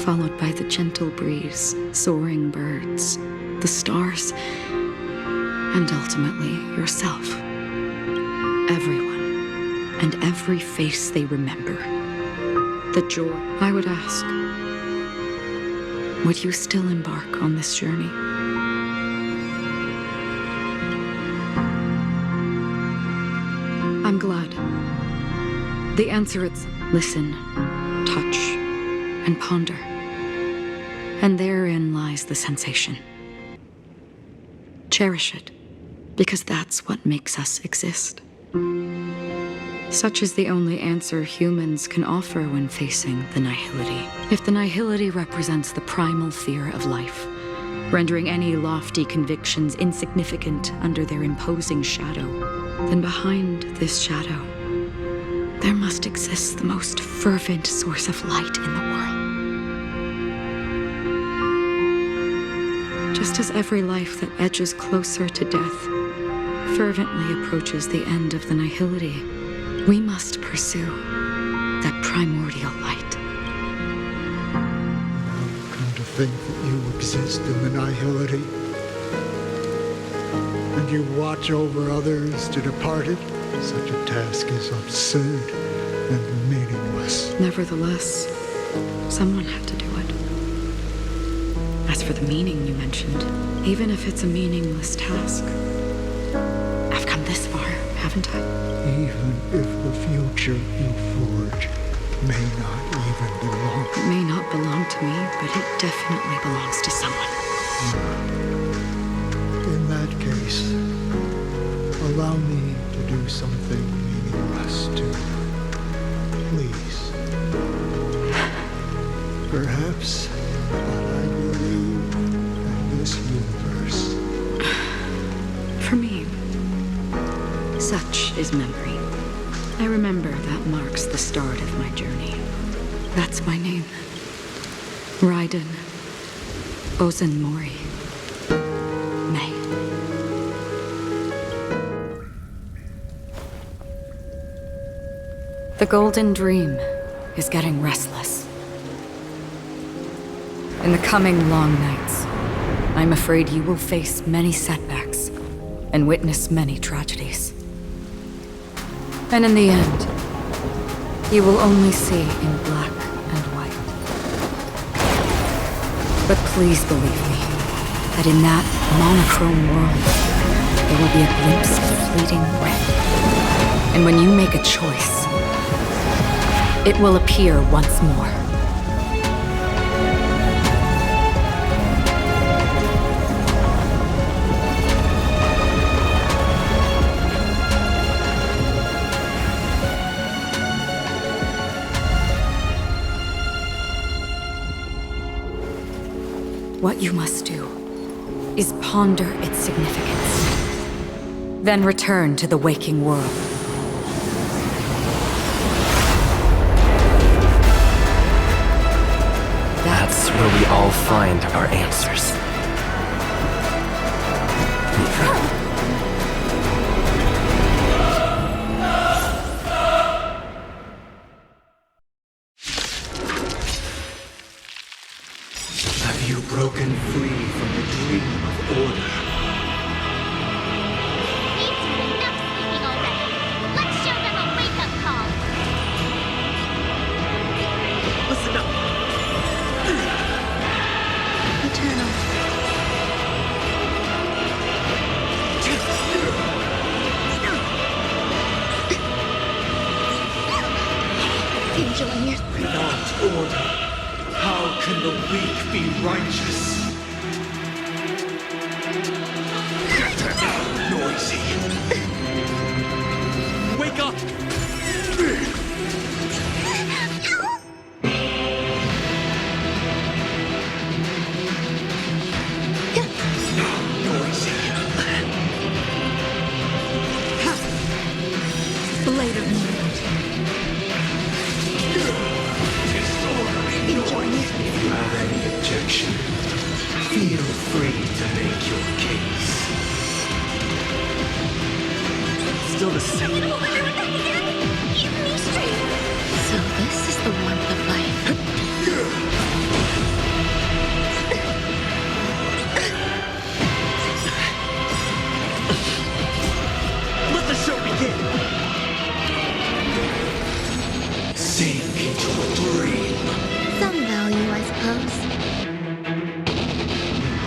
Speaker 17: followed by the gentle breeze, soaring birds, the stars, and ultimately yourself. Everyone, and every face they remember. The joy. I would ask, would you still embark on this journey? I'm glad. The answer is listen, touch, and ponder. And therein lies the sensation. Cherish it, because that's what makes us exist. Such is the only answer humans can offer when facing the nihility. If the nihility represents the primal fear of life, rendering any lofty convictions insignificant under their imposing shadow, then behind this shadow, there must exist the most fervent source of light in the world. Just as every life that edges closer to death fervently approaches the end of the nihility, we must pursue that primordial light.
Speaker 20: I've come to think that you exist in the nihility, and you watch over others to depart it. Such a task is absurd and meaningless.
Speaker 17: Nevertheless, someone had to do it. As for the meaning you mentioned, even if it's a meaningless task, I've come this far, haven't I?
Speaker 20: Even if the future you forge may not even belong.
Speaker 17: It may not belong to me, but it definitely belongs to someone.
Speaker 20: In that case, allow me to do something meaningless too. Please. Perhaps what I believe in this universe.
Speaker 17: For me, such is memory. I remember that marks the start of my journey. That's my name. Raiden Ozenmori. May. The Golden Dream is getting restless. In the coming long nights, I'm afraid you will face many setbacks and witness many tragedies. And in the end, you will only see in black and white. But please believe me, that in that monochrome world, there will be a glimpse of fleeting red. And when you make a choice, it will appear once more. What you must do is ponder its significance, then return to the waking world.
Speaker 15: all find our answers.
Speaker 1: Have you broken free from the dream of order?
Speaker 5: Enough sleeping already. Let's show them a wake-up call.
Speaker 1: Listen up.
Speaker 5: Eternal. Enjoying it.
Speaker 1: Without order, how can the weak be righteous? Noisy.
Speaker 6: Wake up!
Speaker 17: Blade of Moonlight.
Speaker 1: Enjoying it. If you have any objection, feel free to make your case. Still the same.
Speaker 5: So this is the warmth of life.
Speaker 1: Let the show begin. Sink into a dream
Speaker 5: Some value, I suppose.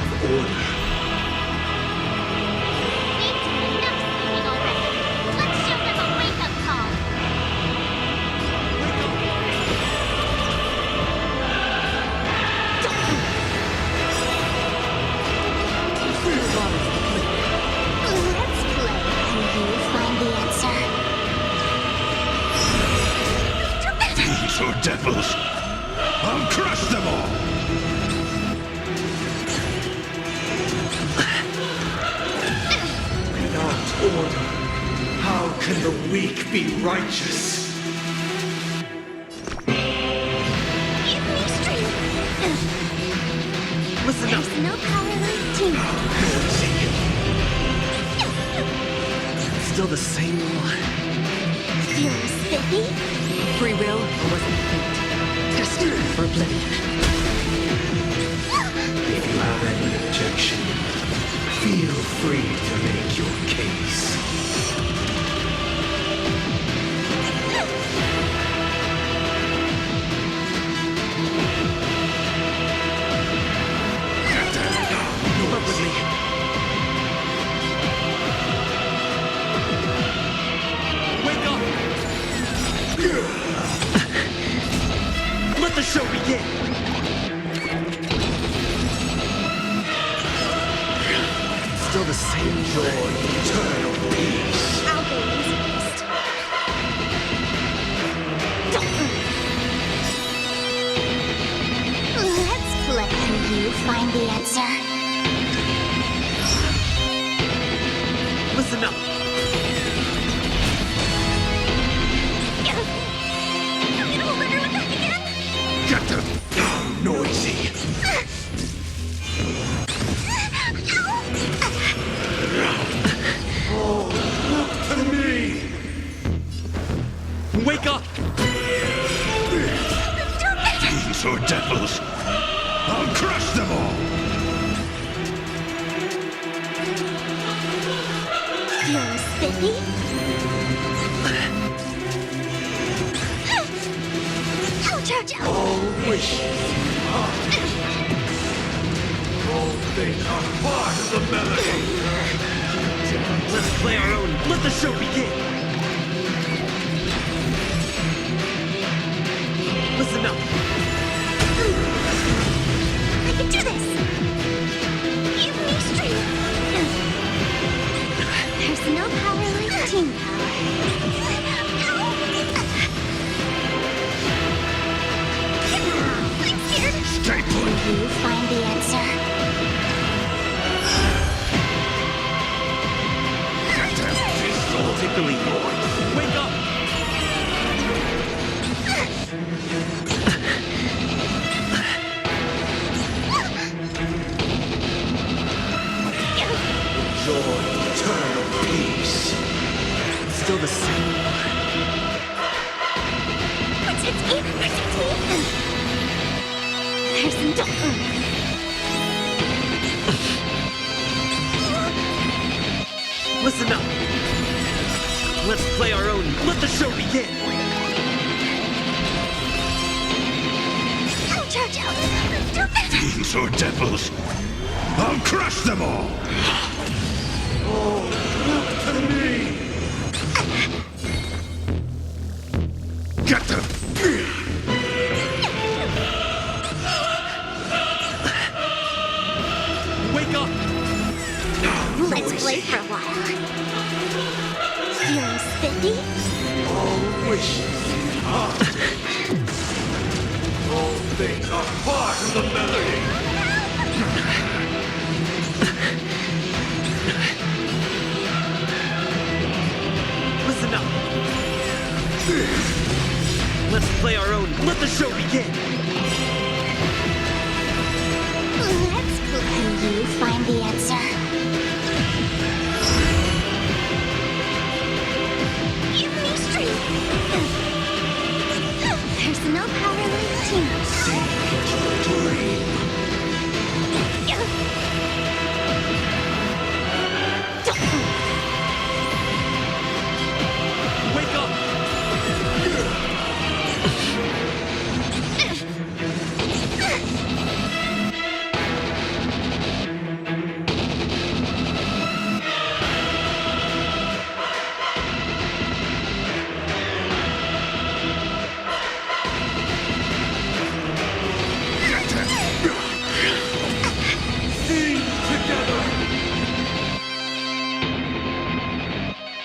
Speaker 1: of order.
Speaker 5: Enough sleeping already. Let's show them a wake-up call. Let's play, and you find the answer.
Speaker 21: These are devils. I'll crush them all.
Speaker 1: Without order, how can the weak be righteous? Listen up.
Speaker 5: There's no power like teamwork.
Speaker 1: Still the same one.
Speaker 5: Feeling spiffy?
Speaker 17: Free will, or was it fate? Tested for oblivion.
Speaker 1: If you have any objection, feel free to make your case. Come up with me.
Speaker 6: Wake up!
Speaker 1: Let the show begin. Still the same joy, eternal peace.
Speaker 5: I'll go easiest. Let's play, and you find the answer.
Speaker 1: Listen up.
Speaker 5: I'm gonna hold everyone back again.
Speaker 1: Get them. Oh, noisy. Oh, look to me.
Speaker 6: Wake up!
Speaker 21: These are devils. I'll crush them all.
Speaker 5: Feeling spiffy? Ouch, ouch, ouch.
Speaker 1: All wishes all things are part of the melody. Let's play our own. Let the show begin. Listen up.
Speaker 5: I can do this. Give me strength. There's no power like team power. I'm scared.
Speaker 21: Stay put.
Speaker 5: You find the answer.
Speaker 21: Get them.
Speaker 1: Take the lead.
Speaker 6: Wake up!
Speaker 5: verison,
Speaker 1: Listen up. Let's play our own. Let the show begin.
Speaker 5: Jojo, stupid!
Speaker 21: Fiends or devils, I'll crush them all! Oh, look to me! Get them!
Speaker 6: Wake up!
Speaker 5: Let's play for a while. Feeling spiffy?
Speaker 21: All wishes all things are part of the melody!
Speaker 1: Listen up. Let's play our own. Let the show begin.
Speaker 5: Let's help you find the answer.